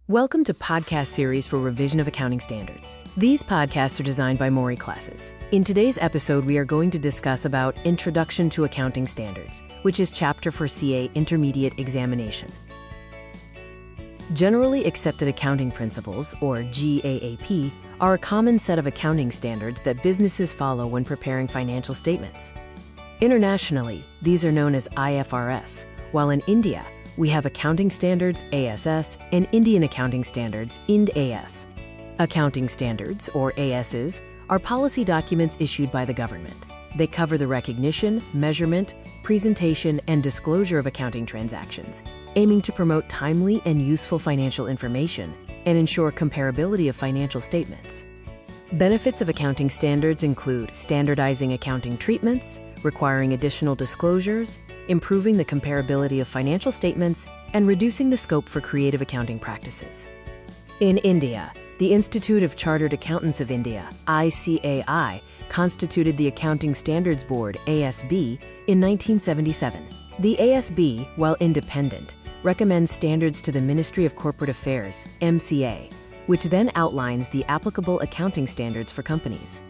Welcome to podcast series for revision of accounting standards. These podcasts are designed by Mori classes. In today's episode, we are going to discuss about Introduction to Accounting Standards, which is chapter for CA Intermediate Examination. Generally Accepted Accounting Principles, or GAAP, are a common set of accounting standards that businesses follow when preparing financial statements. Internationally, these are known as IFRS, while in India, we have Accounting Standards, ASS, and Indian Accounting Standards, IND-AS. Accounting Standards, or ASs, are policy documents issued by the government. They cover the recognition, measurement, presentation, and disclosure of accounting transactions, aiming to promote timely and useful financial information and ensure comparability of financial statements. Benefits of accounting standards include standardizing accounting treatments, requiring additional disclosures, improving the comparability of financial statements, and reducing the scope for creative accounting practices. In India, the Institute of Chartered Accountants of India, ICAI, constituted the Accounting Standards Board, ASB, in 1977. The ASB, while independent, recommends standards to the Ministry of Corporate Affairs, MCA, which then outlines the applicable accounting standards for companies.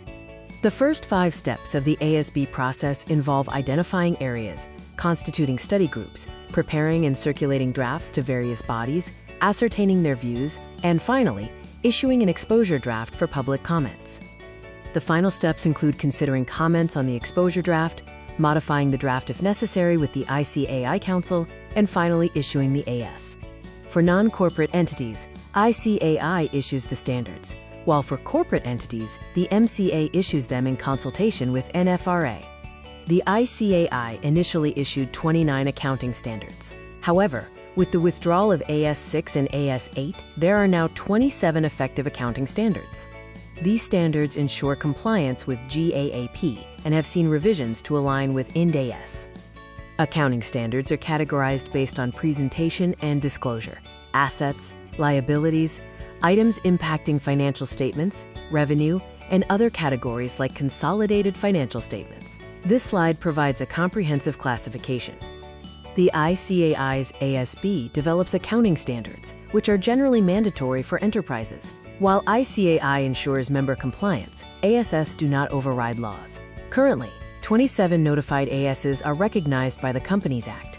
The first 5 steps of the ASB process involve identifying areas, constituting study groups, preparing and circulating drafts to various bodies, ascertaining their views, and finally, issuing an exposure draft for public comments. The final steps include considering comments on the exposure draft, modifying the draft if necessary with the ICAI Council, and finally issuing the AS. For non-corporate entities, ICAI issues the standards, while for corporate entities, the MCA issues them in consultation with NFRA. The ICAI initially issued 29 accounting standards. However, with the withdrawal of AS6 and AS8, there are now 27 effective accounting standards. These standards ensure compliance with GAAP and have seen revisions to align with IND-AS. Accounting standards are categorized based on presentation and disclosure, assets, liabilities, items impacting financial statements, revenue, and other categories like consolidated financial statements. This slide provides a comprehensive classification. The ICAI's ASB develops accounting standards, which are generally mandatory for enterprises. While ICAI ensures member compliance, ASS do not override laws. Currently, 27 notified ASs are recognized by the Companies Act.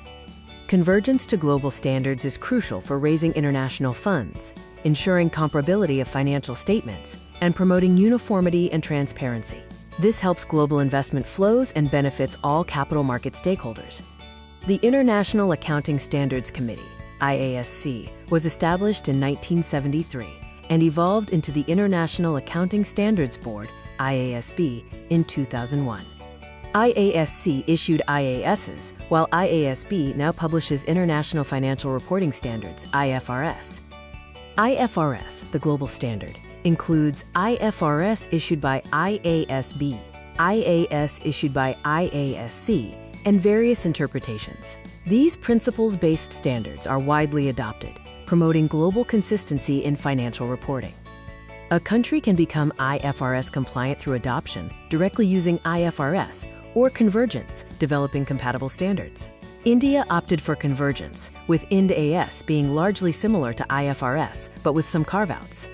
Convergence to global standards is crucial for raising international funds, ensuring comparability of financial statements, and promoting uniformity and transparency. This helps global investment flows and benefits all capital market stakeholders. The International Accounting Standards Committee, IASC, was established in 1973 and evolved into the International Accounting Standards Board, IASB, in 2001. IASC issued IASs, while IASB now publishes International Financial Reporting Standards, IFRS. IFRS, the global standard, includes IFRS issued by IASB, IAS issued by IASC, and various interpretations. These principles-based standards are widely adopted, promoting global consistency in financial reporting. A country can become IFRS compliant through adoption, directly using IFRS, or convergence, developing compatible standards. India opted for convergence, with IND-AS being largely similar to IFRS, but with some carve-outs.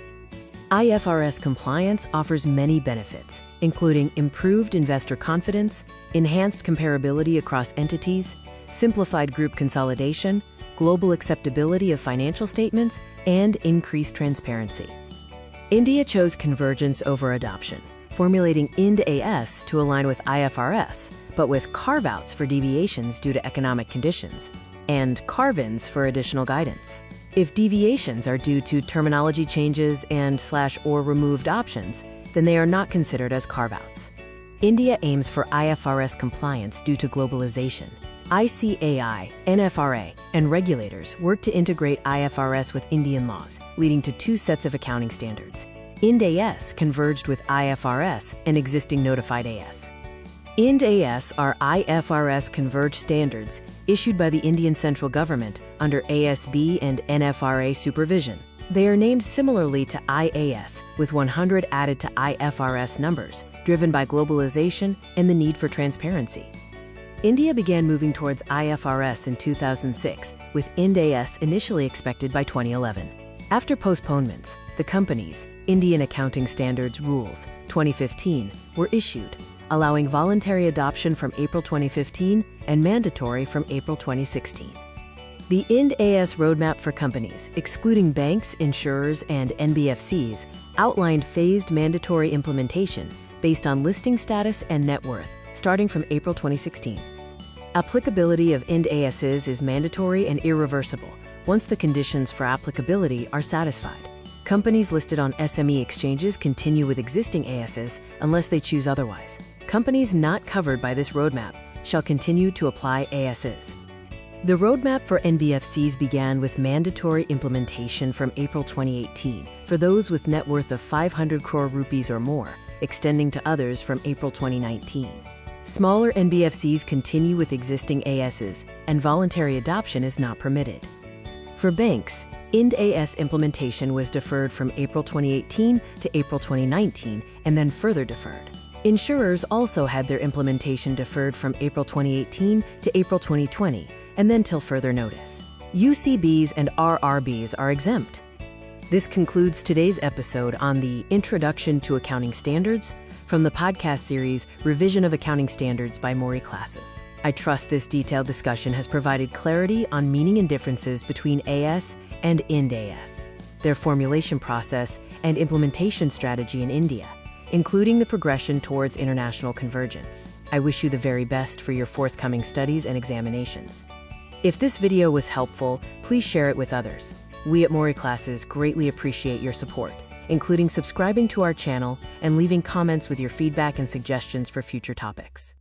IFRS compliance offers many benefits, including improved investor confidence, enhanced comparability across entities, simplified group consolidation, global acceptability of financial statements, and increased transparency. India chose convergence over adoption, formulating IND-AS to align with IFRS, but with carve-outs for deviations due to economic conditions, and carve-ins for additional guidance. If deviations are due to terminology changes and/or removed options, then they are not considered as carve-outs. India aims for IFRS compliance due to globalization. ICAI, NFRA, and regulators work to integrate IFRS with Indian laws, leading to 2 sets of accounting standards. IND-AS converged with IFRS and existing notified AS. IND-AS are IFRS converged standards issued by the Indian central government under ASB and NFRA supervision. They are named similarly to IAS, with 100 added to IFRS numbers, driven by globalization and the need for transparency. India began moving towards IFRS in 2006, with IND-AS initially expected by 2011. After postponements, the company's Indian Accounting Standards Rules 2015 were issued, allowing voluntary adoption from April 2015 and mandatory from April 2016. The IND AS roadmap for companies, excluding banks, insurers, and NBFCs, outlined phased mandatory implementation based on listing status and net worth, starting from April 2016. Applicability of IND ASs is mandatory and irreversible once the conditions for applicability are satisfied. Companies listed on SME exchanges continue with existing ASs unless they choose otherwise. Companies not covered by this roadmap shall continue to apply ASs. The roadmap for NBFCs began with mandatory implementation from April 2018 for those with net worth of 500 crore rupees or more, extending to others from April 2019. Smaller NBFCs continue with existing ASs, and voluntary adoption is not permitted. For banks, IND AS implementation was deferred from April 2018 to April 2019 and then further deferred. Insurers also had their implementation deferred from April 2018 to April 2020 and then till further notice. UCBs and RRBs are exempt. This concludes today's episode on the Introduction to Accounting Standards from the podcast series Revision of Accounting Standards by Mori Classes. I trust this detailed discussion has provided clarity on meaning and differences between AS and IND AS, their formulation process and implementation strategy in India, including the progression towards international convergence. I wish you the very best for your forthcoming studies and examinations. If this video was helpful, please share it with others. We at Mori Classes greatly appreciate your support, including subscribing to our channel and leaving comments with your feedback and suggestions for future topics.